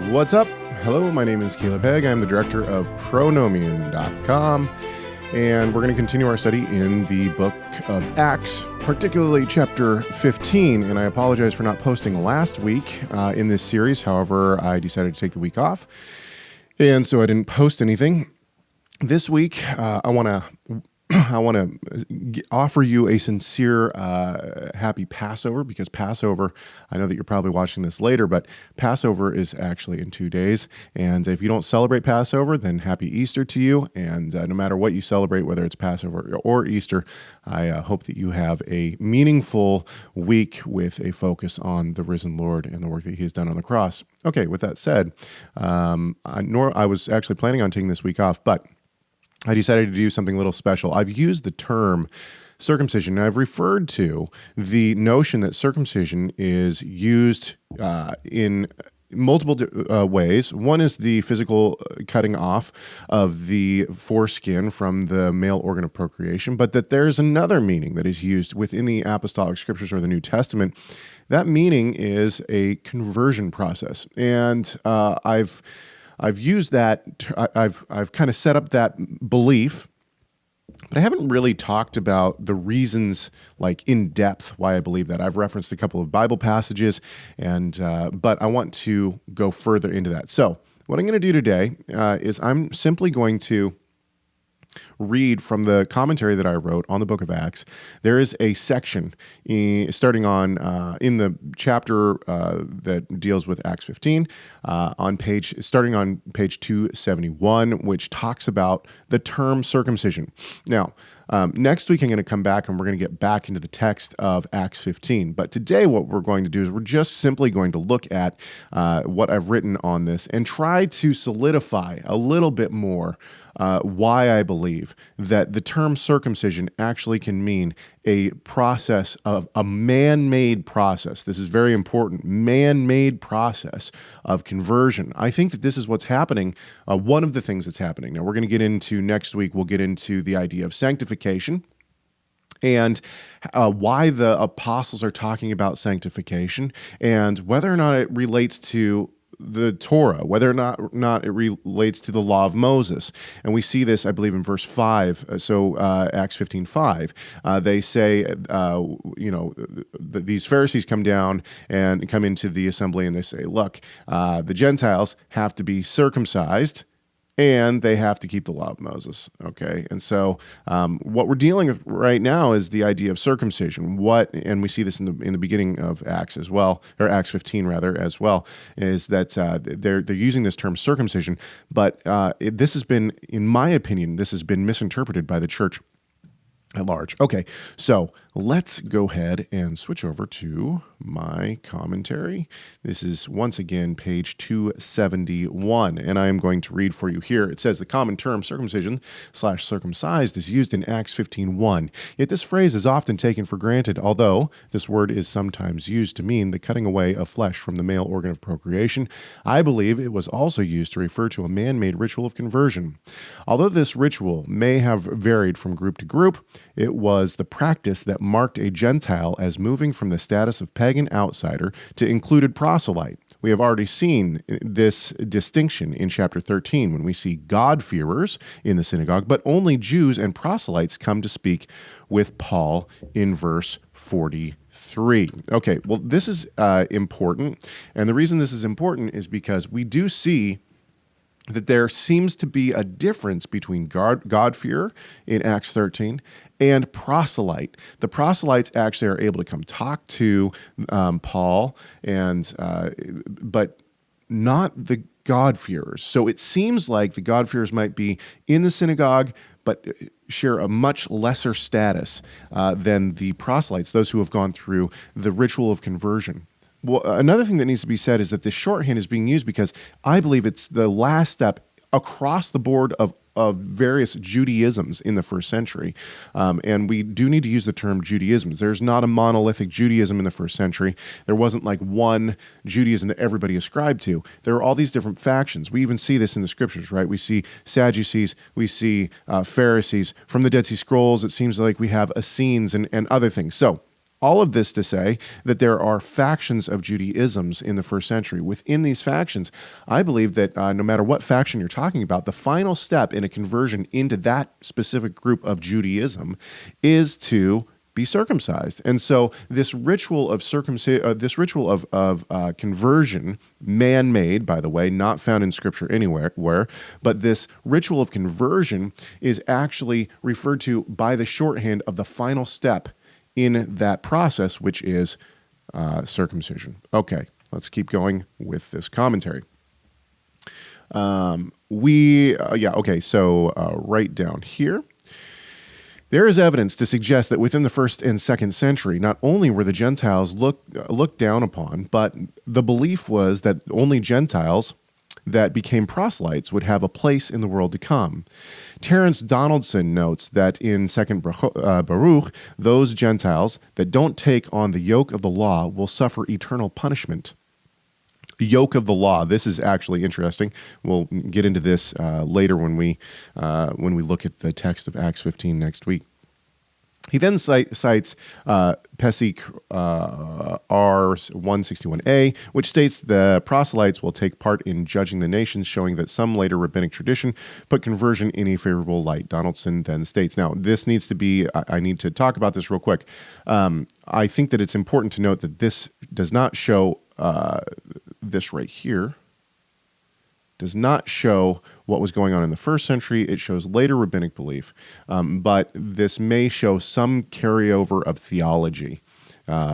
What's up? Hello, my name is Caleb Hegg. I'm the director of Pronomian.com, and we're going to continue our study in the book of Acts, particularly chapter 15. And I apologize for not posting last week in this series. However, I decided to take the week off, and so I didn't post anything. This week, I want to offer you a sincere happy Passover, because Passover, I know that you're probably watching this later, but Passover is actually in 2 days. And if you don't celebrate Passover, then happy Easter to you. And no matter what you celebrate, whether it's Passover or Easter, I hope that you have a meaningful week with a focus on the risen Lord and the work that he has done on the cross. Okay, with that said, I was actually planning on taking this week off, but I decided to do something a little special. I've used the term circumcision, and I've referred to the notion that circumcision is used in multiple ways. One is the physical cutting off of the foreskin from the male organ of procreation, but that there's another meaning that is used within the apostolic scriptures or the New Testament. That meaning is a conversion process, and I've used that. I've kind of set up that belief, but I haven't really talked about the reasons, like in depth, why I believe that. I've referenced a couple of Bible passages, but I want to go further into that. So what I'm going to do today is I'm simply going to read from the commentary that I wrote on the book of Acts. There is a section starting on in the chapter that deals with Acts 15 starting on page 271, which talks about the term circumcision. Now, next week I'm going to come back and we're going to get back into the text of Acts 15. But today what we're going to do is we're just simply going to look at what I've written on this and try to solidify a little bit more why I believe that the term circumcision actually can mean a process of a man-made process. This is very important, man-made process of conversion. I think that this is what's happening, one of the things that's happening. Now, we're going to get into next week, we'll get into the idea of sanctification and why the apostles are talking about sanctification and whether or not it relates to the Torah, whether or not it relates to the law of Moses. And we see this, I believe, in verse 5. Acts 15:5, they say, these Pharisees come down and come into the assembly and they say, look, the Gentiles have to be circumcised and they have to keep the law of Moses, okay? And so what we're dealing with right now is the idea of circumcision. And we see this in the beginning of Acts as well, or Acts 15 rather, as well, is that they're using this term circumcision, but this has been, in my opinion, this has been misinterpreted by the church at large. Okay, so let's go ahead and switch over to my commentary. This is once again page 271, and I am going to read for you here. It says the common term circumcision/circumcised is used in Acts 15:1. Yet this phrase is often taken for granted, although this word is sometimes used to mean the cutting away of flesh from the male organ of procreation. I believe it was also used to refer to a man-made ritual of conversion. Although this ritual may have varied from group to group, it was the practice that marked a Gentile as moving from the status of pagan outsider to included proselyte. We have already seen this distinction in chapter 13 when we see God-fearers in the synagogue, but only Jews and proselytes come to speak with Paul in verse 43. Okay, well, this is important, and the reason this is important is because we do see that there seems to be a difference between God-fearer in Acts 13 and proselyte. The proselytes actually are able to come talk to Paul, but not the God-fearers. So it seems like the God-fearers might be in the synagogue, but share a much lesser status than the proselytes, those who have gone through the ritual of conversion. Well, another thing that needs to be said is that this shorthand is being used because I believe it's the last step across the board of various Judaisms in the first century. And we do need to use the term Judaism. There's not a monolithic Judaism in the first century. There wasn't like one Judaism that everybody ascribed to. There are all these different factions. We even see this in the scriptures, right? We see Sadducees, we see Pharisees. From the Dead Sea Scrolls, it seems like we have Essenes and other things. So All of this to say that there are factions of Judaisms in the first century. Within these factions, I believe that no matter what faction you're talking about, the final step in a conversion into that specific group of Judaism is to be circumcised. And so this ritual of conversion, man-made, by the way, not found in Scripture anywhere, but this ritual of conversion is actually referred to by the shorthand of the final step in that process, which is circumcision. Okay, let's keep going with this commentary. So right down here. There is evidence to suggest that within the first and second century, not only were the Gentiles looked down upon, but the belief was that only Gentiles that became proselytes would have a place in the world to come. Terence Donaldson notes that in 2nd Baruch, those Gentiles that don't take on the yoke of the law will suffer eternal punishment. Yoke of the law. This is actually interesting. We'll get into this later when we look at the text of Acts 15 next week. He then cites Pesach R161a, which states the proselytes will take part in judging the nations, showing that some later rabbinic tradition put conversion in a favorable light. Donaldson then states, now this needs to be, I need to talk about this real quick. I think that it's important to note that this does not show, this right here, does not show what was going on in the first century. It shows later rabbinic belief, but this may show some carryover of theology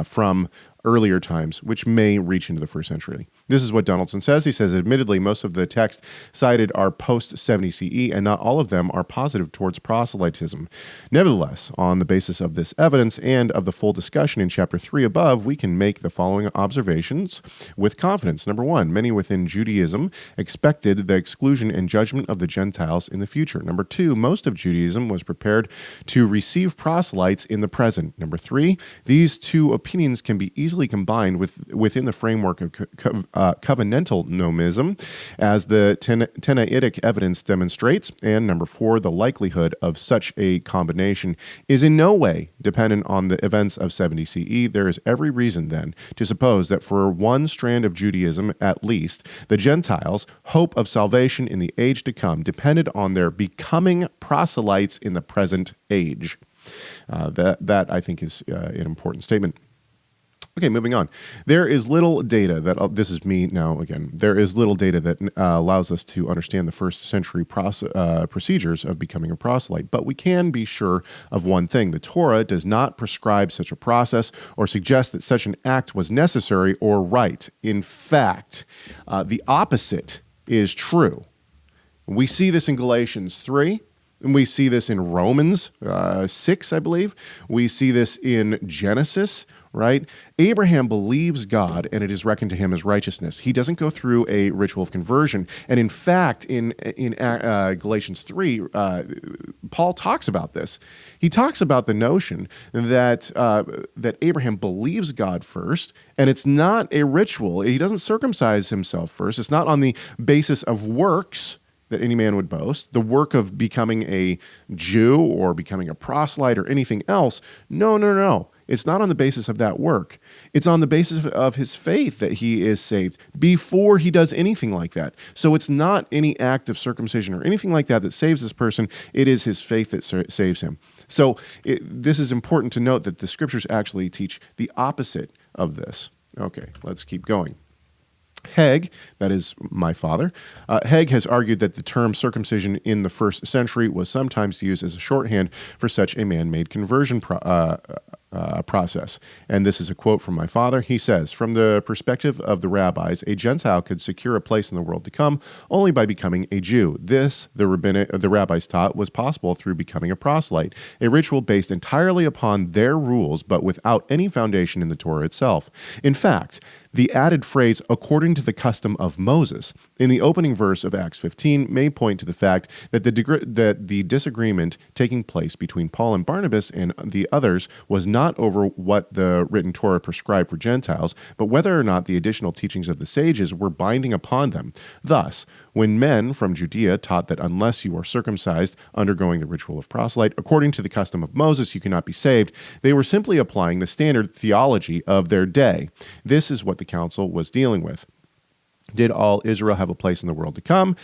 from earlier times, which may reach into the first century. This is what Donaldson says. He says, admittedly, most of the texts cited are post-70 CE, and not all of them are positive towards proselytism. Nevertheless, on the basis of this evidence and of the full discussion in chapter 3 above, we can make the following observations with confidence. Number one, many within Judaism expected the exclusion and judgment of the Gentiles in the future. Number two, most of Judaism was prepared to receive proselytes in the present. Number three, these two opinions can be easily combined within the framework of covenantal nomism, as the Tanaitic evidence demonstrates. And number four, the likelihood of such a combination is in no way dependent on the events of 70 CE. There is every reason, then, to suppose that for one strand of Judaism, at least, the Gentiles' hope of salvation in the age to come depended on their becoming proselytes in the present age. That I think, is an important statement. Okay, moving on. There is little data that, this is me now again, there is little data that allows us to understand the first century procedures of becoming a proselyte, but we can be sure of one thing. The Torah does not prescribe such a process or suggest that such an act was necessary or right. In fact, the opposite is true. We see this in Galatians 3. And we see this in Romans 6, I believe. We see this in Genesis, right? Abraham believes God, and it is reckoned to him as righteousness. He doesn't go through a ritual of conversion. And in fact, in Galatians 3, Paul talks about this. He talks about the notion that that Abraham believes God first, and it's not a ritual. He doesn't circumcise himself first. It's not on the basis of works that any man would boast, the work of becoming a Jew or becoming a proselyte or anything else. No. It's not on the basis of that work. It's on the basis of his faith that he is saved before he does anything like that. So it's not any act of circumcision or anything like that that saves this person. It is his faith that saves him. So this is important to note that the scriptures actually teach the opposite of this. Okay, let's keep going. Hegg, that is my father, Hegg has argued that the term circumcision in the first century was sometimes used as a shorthand for such a man-made conversion process. And this is a quote from my father. He says, from the perspective of the rabbis, a Gentile could secure a place in the world to come only by becoming a Jew. This, the rabbis taught, was possible through becoming a proselyte, a ritual based entirely upon their rules, but without any foundation in the Torah itself. In fact, the added phrase, according to the custom of Moses, in the opening verse of Acts 15 may point to the fact that the disagreement taking place between Paul and Barnabas and the others was not over what the written Torah prescribed for Gentiles, but whether or not the additional teachings of the sages were binding upon them. Thus, when men from Judea taught that unless you are circumcised, undergoing the ritual of proselyte, according to the custom of Moses, you cannot be saved, they were simply applying the standard theology of their day. This is what the council was dealing with. Did all Israel have a place in the world to come?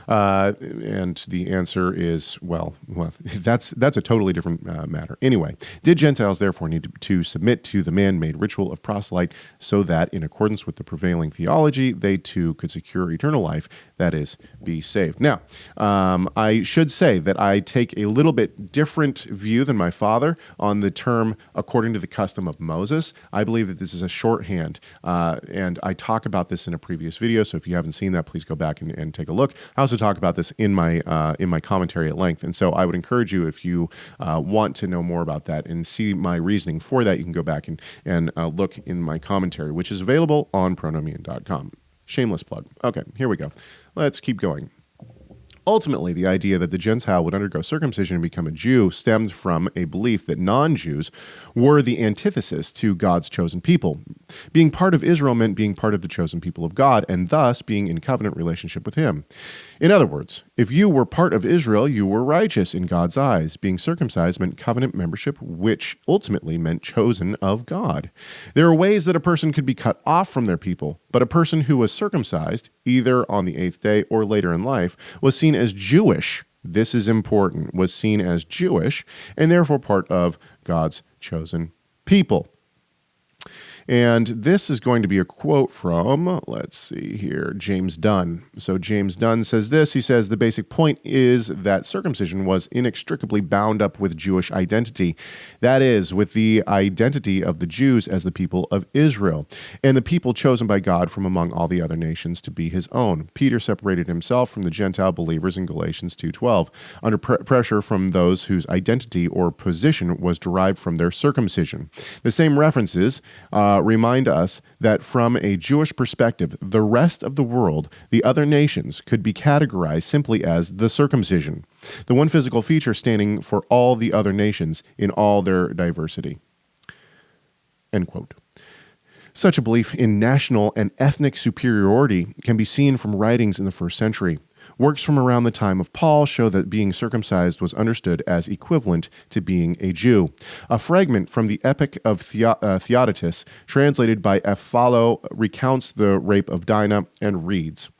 And the answer is, well, that's a totally different matter. Anyway, did Gentiles therefore need to submit to the man-made ritual of proselyte so that, in accordance with the prevailing theology, they too could secure eternal life, that is, be saved? Now, I should say that I take a little bit different view than my father on the term according to the custom of Moses. I believe that this is a shorthand, and I talk about this in a previous video, so if you haven't seen that, please go back and take a look. I also talk about this in my commentary at length, and so I would encourage you, if you want to know more about that and see my reasoning for that, you can go back and look in my commentary, which is available on Pronomian.com. Shameless plug. Okay, here we go. Let's keep going. Ultimately, the idea that the Gentile would undergo circumcision and become a Jew stemmed from a belief that non-Jews were the antithesis to God's chosen people. Being part of Israel meant being part of the chosen people of God, and thus being in covenant relationship with Him. In other words, if you were part of Israel, you were righteous in God's eyes. Being circumcised meant covenant membership, which ultimately meant chosen of God. There are ways that a person could be cut off from their people, but a person who was circumcised, either on the 8th day or later in life, was seen as Jewish. This is important, was seen as Jewish, and therefore part of God's chosen people. And this is going to be a quote from, let's see here, James Dunn. So James Dunn says this. He says, the basic point is that circumcision was inextricably bound up with Jewish identity. That is, with the identity of the Jews as the people of Israel, and the people chosen by God from among all the other nations to be His own. Peter separated himself from the Gentile believers in Galatians 2:12, under pressure from those whose identity or position was derived from their circumcision. The same references remind us that from a Jewish perspective, the rest of the world, the other nations, could be categorized simply as the circumcision, the one physical feature standing for all the other nations in all their diversity. End quote. Such a belief in national and ethnic superiority can be seen from writings in the first century. Works from around the time of Paul show that being circumcised was understood as equivalent to being a Jew. A fragment from the Epic of Theodotus, translated by F. Follow, recounts the rape of Dinah and reads,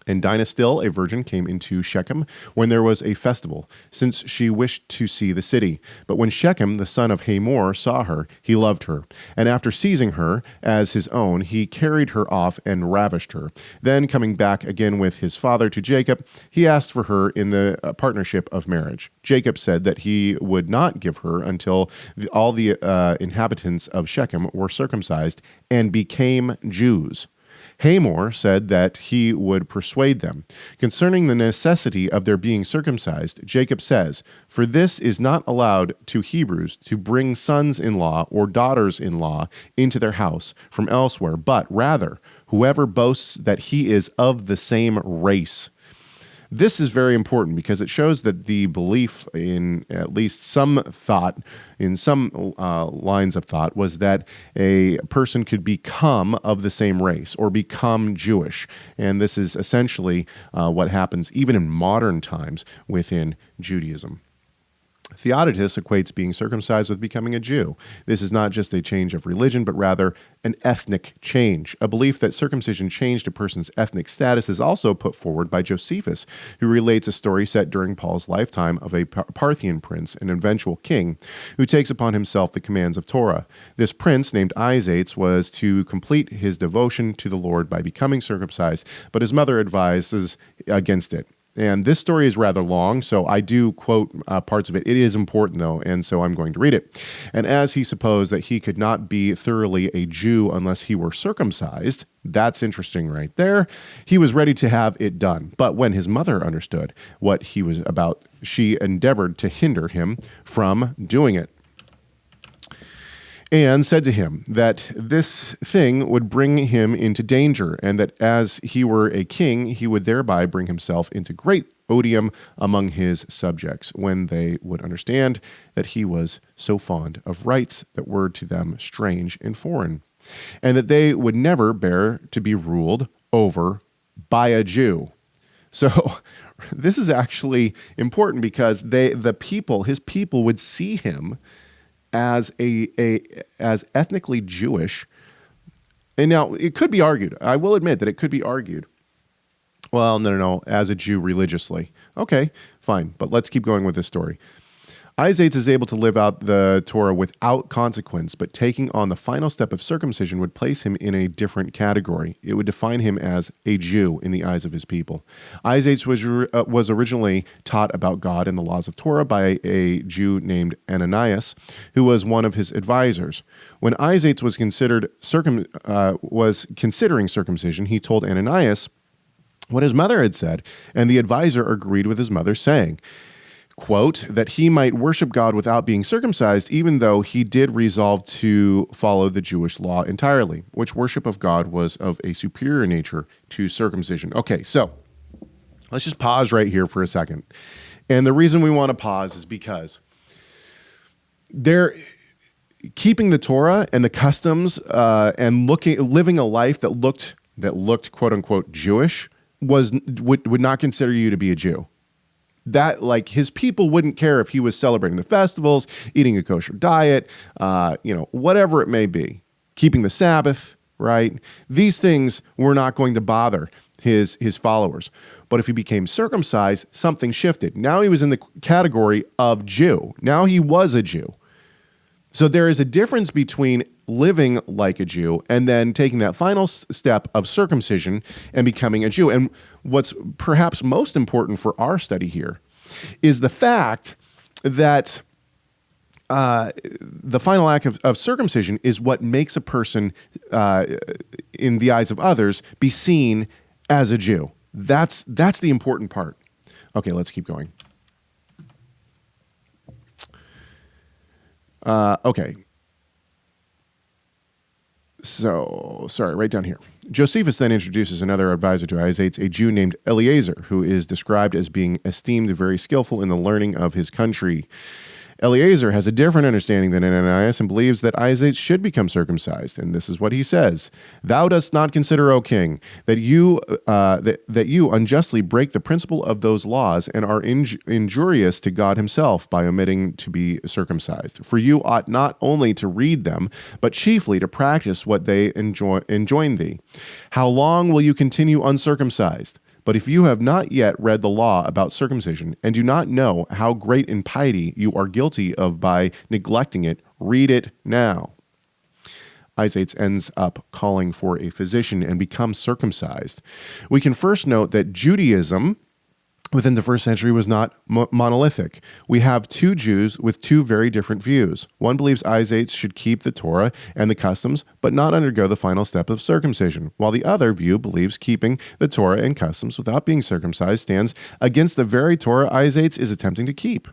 And Dinah, still a virgin, came into Shechem when there was a festival, since she wished to see the city. But when Shechem, the son of Hamor, saw her, he loved her. And after seizing her as his own, he carried her off and ravished her. Then, coming back again with his father to Jacob, he asked for her in the partnership of marriage. Jacob said that he would not give her until all the inhabitants of Shechem were circumcised and became Jews. Hamor said that he would persuade them. Concerning the necessity of their being circumcised, Jacob says, For this is not allowed to Hebrews to bring sons-in-law or daughters-in-law into their house from elsewhere, but rather whoever boasts that he is of the same race. This is very important because it shows that the belief in at least some thought, in some lines of thought, was that a person could become of the same race or become Jewish. And this is essentially what happens even in modern times within Judaism. Theodotus equates being circumcised with becoming a Jew. This is not just a change of religion, but rather an ethnic change. A belief that circumcision changed a person's ethnic status is also put forward by Josephus, who relates a story set during Paul's lifetime of a Parthian prince, an eventual king, who takes upon himself the commands of Torah. This prince, named Isates, was to complete his devotion to the Lord by becoming circumcised, but his mother advises against it. And this story is rather long, so I do quote parts of it. It is important, though, and so I'm going to read it. And as he supposed that he could not be thoroughly a Jew unless he were circumcised, that's interesting right there, he was ready to have it done. But when his mother understood what he was about, she endeavored to hinder him from doing it. and said to him that this thing would bring him into danger, and that as he were a king, he would thereby bring himself into great odium among his subjects, when they would understand that he was so fond of rights that were to them strange and foreign, and that they would never bear to be ruled over by a Jew. So this is actually important because his people would see him as as ethnically Jewish. And now it could be argued. I will admit that it could be argued. Well, no, as a Jew religiously. Okay, fine. But let's keep going with this story. Isaiah is able to live out the Torah without consequence, but taking on the final step of circumcision would place him in a different category. It would define him as a Jew in the eyes of his people. Isaiah was originally taught about God and the laws of Torah by a Jew named Ananias, who was one of his advisors. When Isaiah was considering circumcision, he told Ananias what his mother had said, and the advisor agreed with his mother, saying, quote, that he might worship God without being circumcised, even though he did resolve to follow the Jewish law entirely, which worship of God was of a superior nature to circumcision. Okay, so let's just pause right here for a second. And the reason we want to pause is because keeping the Torah and the customs and living a life that looked quote unquote Jewish would not consider you to be a Jew. That, like, his people wouldn't care if he was celebrating the festivals, eating a kosher diet, whatever it may be, keeping the Sabbath, right? These things were not going to bother his followers. But if he became circumcised, something shifted. Now he was in the category of Jew. Now he was a Jew. So there is a difference between living like a Jew and then taking that final step of circumcision and becoming a Jew. And what's perhaps most important for our study here is the fact that the final act of circumcision is what makes a person, in the eyes of others, be seen as a Jew. That's the important part. Okay, let's keep going. Okay. So, sorry, right down here. Josephus then introduces another advisor to Isaiah, a Jew named Eliezer, who is described as being esteemed very skillful in the learning of his country. Eliezer has a different understanding than Ananias and believes that Isaiah should become circumcised. And this is what he says: "Thou dost not consider, O king, that you unjustly break the principle of those laws and are injurious to God himself by omitting to be circumcised. For you ought not only to read them, but chiefly to practice what they enjoin thee. How long will you continue uncircumcised? But if you have not yet read the law about circumcision and do not know how great impiety you are guilty of by neglecting it, read it now." Isaiah ends up calling for a physician and becomes circumcised. We can first note that Judaism within the first century was not monolithic. We have two Jews with two very different views. One believes Isaiah should keep the Torah and the customs, but not undergo the final step of circumcision, while the other view believes keeping the Torah and customs without being circumcised stands against the very Torah Isaiah is attempting to keep.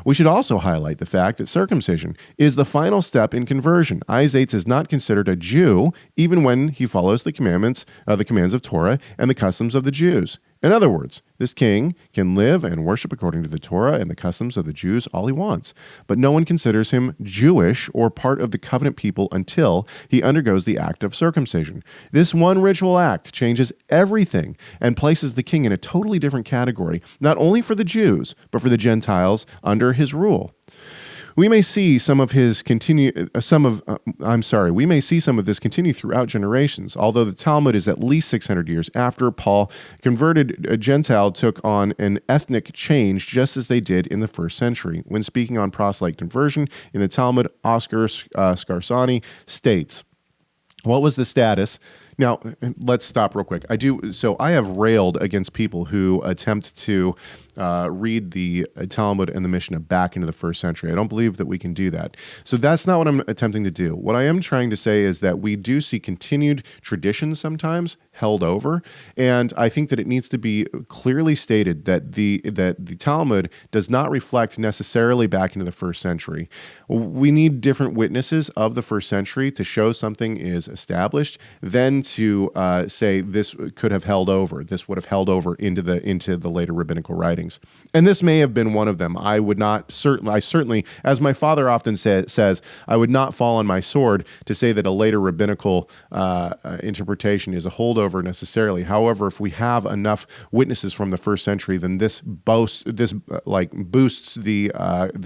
We should also highlight the fact that circumcision is the final step in conversion. Isaiah is not considered a Jew even when he follows the commands of Torah and the customs of the Jews. In other words, this king can live and worship according to the Torah and the customs of the Jews all he wants, but no one considers him Jewish or part of the covenant people until he undergoes the act of circumcision. This one ritual act changes everything and places the king in a totally different category, not only for the Jews, but for the Gentiles under his rule. We may see some of this continue throughout generations. Although the Talmud is at least 600 years after Paul converted, a Gentile took on an ethnic change just as they did in the first century. When speaking on proselyte conversion in the Talmud, Oscar Scarsani states, "What was the status Now, let's stop real quick. I have railed against people who attempt to read the Talmud and the Mishnah back into the first century. I don't believe that we can do that. So that's not what I'm attempting to do. What I am trying to say is that we do see continued traditions sometimes held over, and I think that it needs to be clearly stated that the Talmud does not reflect necessarily back into the first century. We need different witnesses of the first century to show something is established, then to say this could have held over. This would have held over into the later rabbinical writings. And this may have been one of them. I certainly, as my father often says, I would not fall on my sword to say that a later rabbinical interpretation is a holdover necessarily. However, if we have enough witnesses from the first century, then this boosts the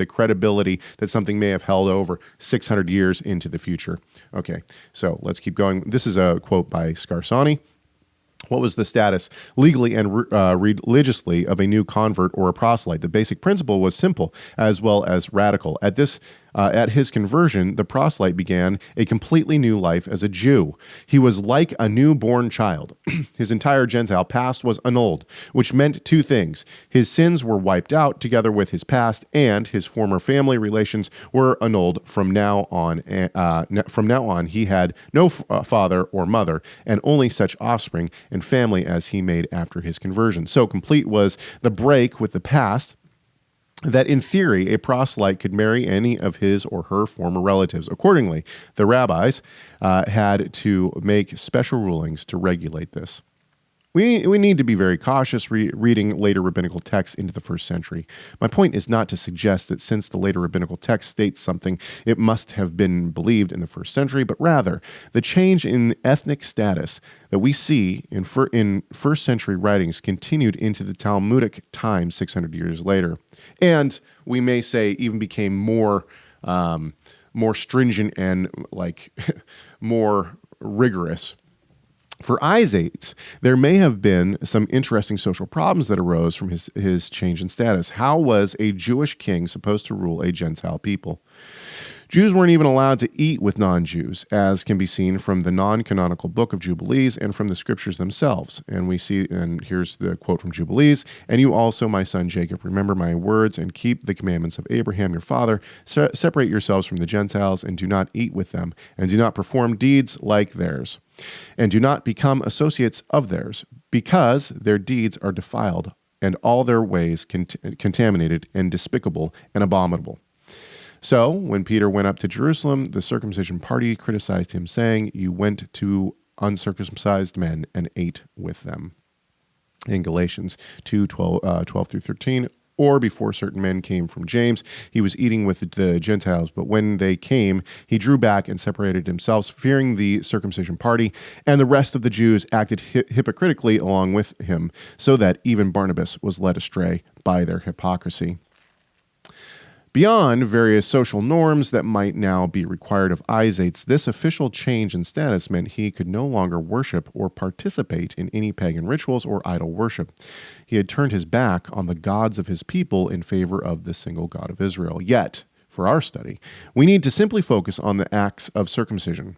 credibility that something may have held over 600 years into the future. Okay, so let's keep going. This is a quote by Scarsani. What was the status legally and religiously of a new convert or a proselyte? The basic principle was simple as well as radical. At his conversion, the proselyte began a completely new life as a Jew. He was like a newborn child. His entire Gentile past was annulled, which meant two things. His sins were wiped out together with his past, and his former family relations were annulled. From now on, he had no father or mother, and only such offspring and family as he made after his conversion. So complete was the break with the past that in theory a proselyte could marry any of his or her former relatives. Accordingly, the rabbis had to make special rulings to regulate this. We need to be very cautious reading later rabbinical texts into the first century. My point is not to suggest that since the later rabbinical text states something, it must have been believed in the first century, but rather the change in ethnic status that we see in first century writings continued into the Talmudic time 600 years later. And we may say even became more stringent and more rigorous. For Isaiah, there may have been some interesting social problems that arose from his change in status. How was a Jewish king supposed to rule a Gentile people? Jews weren't even allowed to eat with non-Jews, as can be seen from the non-canonical book of Jubilees and from the scriptures themselves. And here's the quote from Jubilees, "And you also, my son Jacob, remember my words and keep the commandments of Abraham your father. Separate yourselves from the Gentiles and do not eat with them, and do not perform deeds like theirs, and do not become associates of theirs, because their deeds are defiled, and all their ways contaminated and despicable and abominable." So, when Peter went up to Jerusalem, the circumcision party criticized him, saying, "You went to uncircumcised men and ate with them." In Galatians 2:12 through 13, or before certain men came from James, he was eating with the Gentiles, but when they came, he drew back and separated himself, fearing the circumcision party, and the rest of the Jews acted hypocritically along with him, so that even Barnabas was led astray by their hypocrisy. Beyond various social norms that might now be required of Isaiah, this official change in status meant he could no longer worship or participate in any pagan rituals or idol worship. He had turned his back on the gods of his people in favor of the single God of Israel. Yet, for our study, we need to simply focus on the acts of circumcision.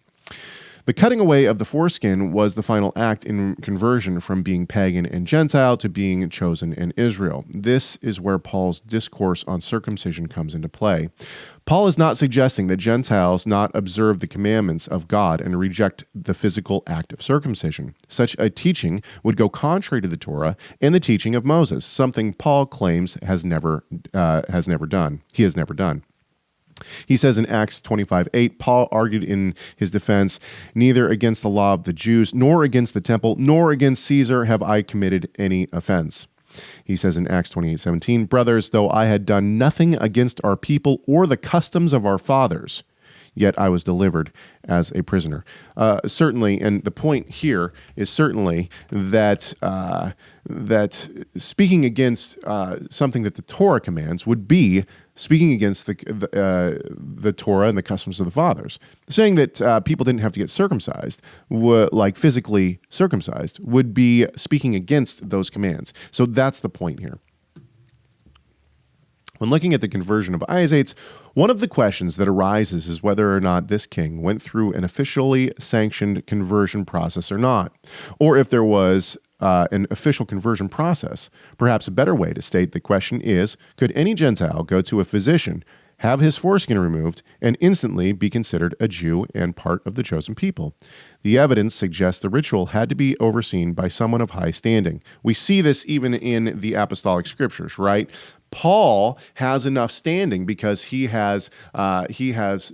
The cutting away of the foreskin was the final act in conversion from being pagan and Gentile to being chosen in Israel. This is where Paul's discourse on circumcision comes into play. Paul is not suggesting that Gentiles not observe the commandments of God and reject the physical act of circumcision. Such a teaching would go contrary to the Torah and the teaching of Moses, something Paul claims he has never done. He says in Acts 25:8, Paul argued in his defense, "Neither against the law of the Jews, nor against the temple, nor against Caesar have I committed any offense." He says in Acts 28:17, "Brothers, though I had done nothing against our people or the customs of our fathers, yet I was delivered as a prisoner." Certainly, and the point here is certainly that speaking against something that the Torah commands would be speaking against the Torah and the customs of the fathers. Saying that people didn't have to get circumcised, like physically circumcised, would be speaking against those commands. So that's the point here. When looking at the conversion of Isates, one of the questions that arises is whether or not this king went through an officially sanctioned conversion process or not, or if there was an official conversion process. Perhaps a better way to state the question is, could any Gentile go to a physician, have his foreskin removed, and instantly be considered a Jew and part of the chosen people? The evidence suggests the ritual had to be overseen by someone of high standing. We see this even in the apostolic scriptures, right? Paul has enough standing because he has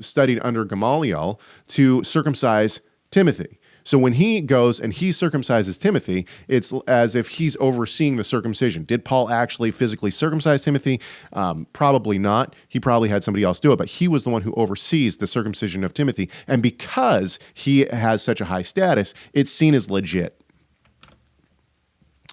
studied under Gamaliel to circumcise Timothy. So when he goes and he circumcises Timothy, it's as if he's overseeing the circumcision. Did Paul actually physically circumcise Timothy? Probably not. He probably had somebody else do it, but he was the one who oversees the circumcision of Timothy. And because he has such a high status, it's seen as legit.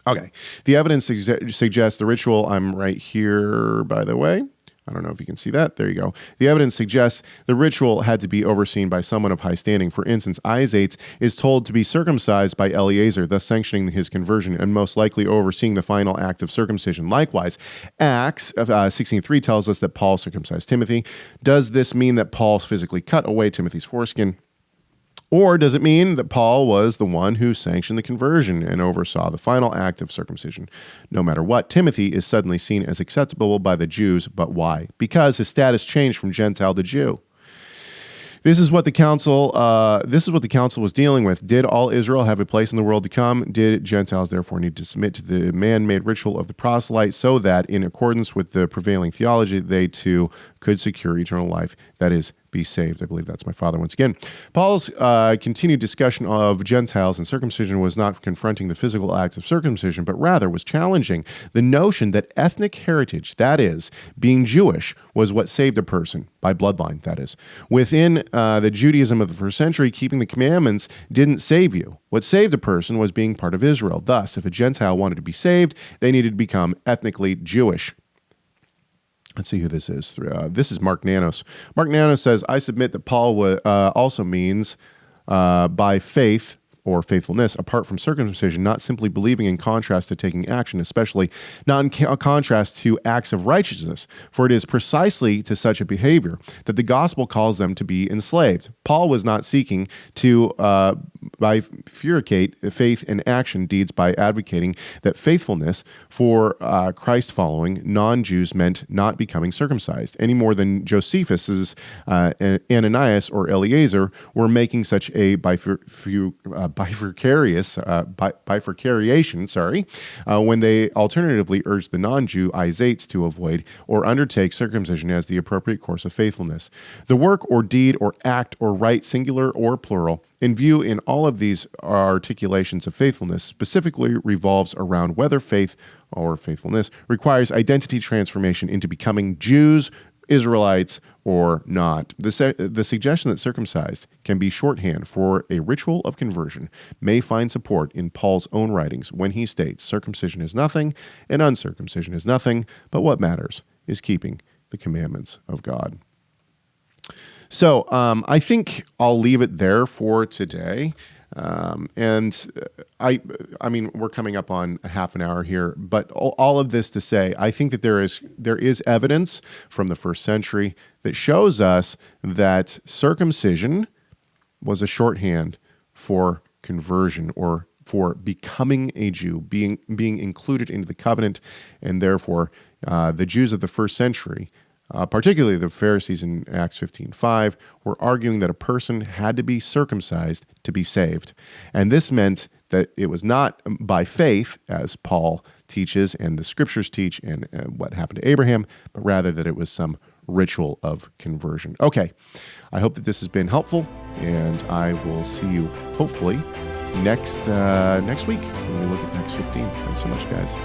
Okay, the evidence suggests the ritual, I'm right here, by the way. I don't know if you can see that. There you go. The evidence suggests the ritual had to be overseen by someone of high standing. For instance, Isates is told to be circumcised by Eleazar, thus sanctioning his conversion and most likely overseeing the final act of circumcision. Likewise, Acts 16:3 tells us that Paul circumcised Timothy. Does this mean that Paul physically cut away Timothy's foreskin? Or does it mean that Paul was the one who sanctioned the conversion and oversaw the final act of circumcision? No matter what, Timothy is suddenly seen as acceptable by the Jews, but why? Because his status changed from Gentile to Jew. This is what the council was dealing with. Did all Israel have a place in the world to come? Did Gentiles therefore need to submit to the man-made ritual of the proselyte so that, in accordance with the prevailing theology, they too could secure eternal life, that is, be saved? I believe that's my father once again. Paul's continued discussion of Gentiles and circumcision was not confronting the physical act of circumcision, but rather was challenging the notion that ethnic heritage, that is, being Jewish, was what saved a person, by bloodline, that is. Within the Judaism of the first century, keeping the commandments didn't save you. What saved a person was being part of Israel. Thus, if a Gentile wanted to be saved, they needed to become ethnically Jewish. Let's see who this is. This is Mark Nanos. Mark Nanos says, I submit that Paul also means by faith or faithfulness, apart from circumcision, not simply believing in contrast to taking action, especially not in contrast to acts of righteousness, for it is precisely to such a behavior that the gospel calls them to be enslaved. Paul was not seeking to bifurcate faith and action deeds by advocating that faithfulness for Christ-following non-Jews meant not becoming circumcised, any more than Josephus's Ananias or Eleazar were making such a bifurcation, when they alternatively urged the non-Jew Isates to avoid or undertake circumcision as the appropriate course of faithfulness. The work or deed or act or rite, singular or plural, in view in all of these articulations of faithfulness specifically revolves around whether faith or faithfulness requires identity transformation into becoming Jews, Israelites, or not. The suggestion that circumcised can be shorthand for a ritual of conversion may find support in Paul's own writings when he states circumcision is nothing and uncircumcision is nothing, but what matters is keeping the commandments of God. So I think I'll leave it there for today. And I mean, we're coming up on a half an hour here, but all of this to say, I think that there is evidence from the first century that shows us that circumcision was a shorthand for conversion or for becoming a Jew, being included into the covenant, and therefore the Jews of the first century, particularly the Pharisees in Acts 15:5, were arguing that a person had to be circumcised to be saved. And this meant that it was not by faith, as Paul teaches and the scriptures teach and what happened to Abraham, but rather that it was some ritual of conversion. Okay, I hope that this has been helpful, and I will see you hopefully next week when we look at Acts 15. Thanks so much, guys.